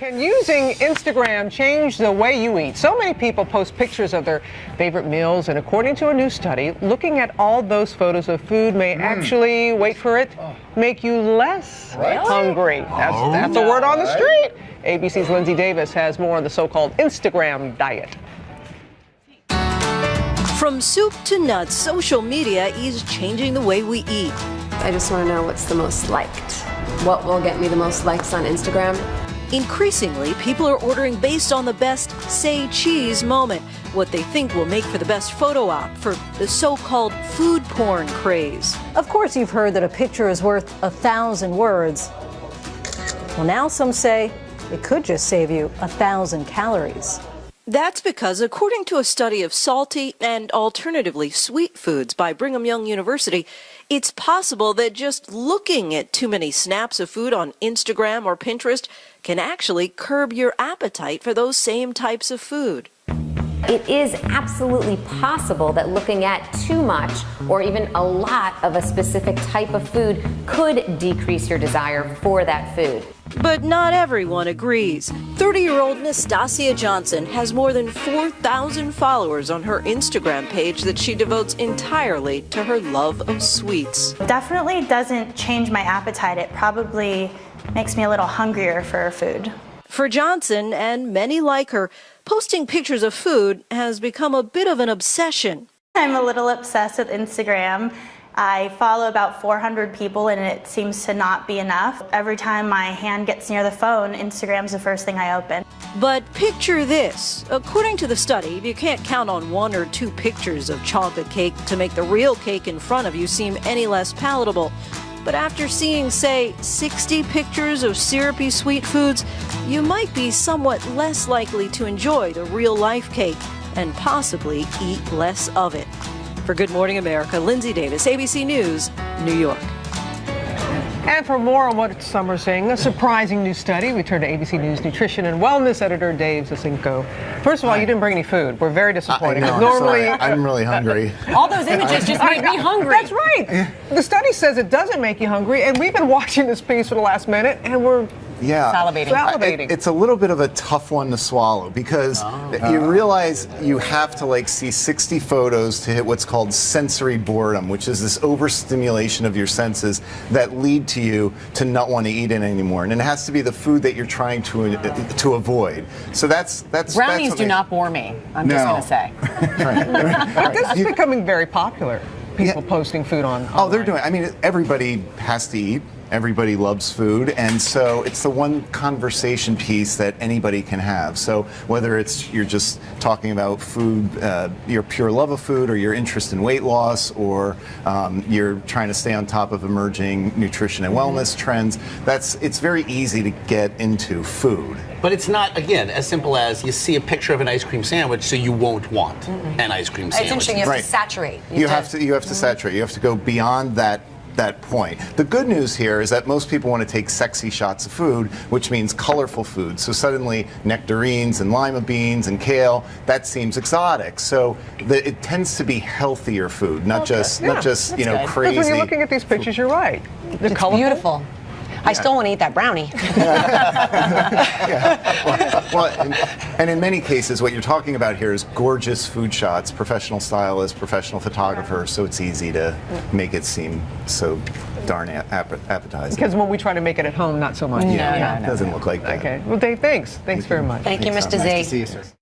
Can using Instagram change the way you eat? So many people post pictures of their favorite meals, and according to a new study, looking at all those photos of food may actually, wait for it, make you less hungry. That's a word on the street. ABC's Lindsay Davis has more on the so-called Instagram diet. From soup to nuts, social media is changing the way we eat. I just want to know what's the most liked. What will get me the most likes on Instagram? Increasingly, people are ordering based on the best say cheese moment, what they think will make for the best photo op for the so-called food porn craze. Of course, you've heard that a picture is worth 1,000 words. Well, now some say it could just save you 1,000 calories. That's because, according to a study of salty and alternatively sweet foods by Brigham Young University, it's possible that just looking at too many snaps of food on Instagram or Pinterest can actually curb your appetite for those same types of food. It is absolutely possible that looking at too much or even a lot of a specific type of food could decrease your desire for that food. But not everyone agrees. 30-year-old Nastasia Johnson has more than 4,000 followers on her Instagram page that she devotes entirely to her love of sweets. Definitely doesn't change my appetite. It probably makes me a little hungrier for food. For Johnson and many like her, posting pictures of food has become a bit of an obsession. I'm a little obsessed with Instagram. I follow about 400 people and it seems to not be enough. Every time my hand gets near the phone, Instagram's the first thing I open. But picture this. According to the study, you can't count on 1 or 2 pictures of chocolate cake to make the real cake in front of you seem any less palatable. But after seeing, say, 60 pictures of syrupy sweet foods, you might be somewhat less likely to enjoy the real-life cake and possibly eat less of it. For Good Morning America, Lindsay Davis, ABC News, New York. And for more on what some are saying, a surprising new study, we turn to ABC News nutrition and wellness editor Dave Zacinko. First of all, you didn't bring any food. We're very disappointed. Normally, I'm really hungry. All those images just made me hungry. That's right. The study says it doesn't make you hungry, and we've been watching this piece for the last minute, and we're salivating. It's a little bit of a tough one to swallow because you realize you have to see 60 photos to hit what's called sensory boredom, which is this overstimulation of your senses that lead to you to not want to eat it anymore. And it has to be the food that you're trying to avoid. So that's brownies do not bore me. I'm just going to say. But this is becoming very popular. People posting food on. Oh, they're doing. I mean, everybody has to eat. Everybody loves food, and so it's the one conversation piece that anybody can have. So whether you're just talking about food, your pure love of food, or your interest in weight loss, or you're trying to stay on top of emerging nutrition and wellness trends, it's very easy to get into food. But it's not, again, as simple as you see a picture of an ice cream sandwich, so you won't want an ice cream sandwich. It's interesting. You have to saturate. You have to saturate. You have to go beyond that point. The good news here is that most people want to take sexy shots of food, which means colorful food. So suddenly nectarines and lima beans and kale, that seems exotic. So it tends to be healthier food, not just crazy. Because when you're looking at these pictures, you're right. They're colorful. Beautiful. I still want to eat that brownie. And in many cases, what you're talking about here is gorgeous food shots, professional stylists, professional photographers, so it's easy to make it seem so darn appetizing. Because when we try to make it at home, not so much. It doesn't look like that. Okay. Well, Dave, thanks. Thanks very much. Thank you, Mr. Z. Nice to see you, sir.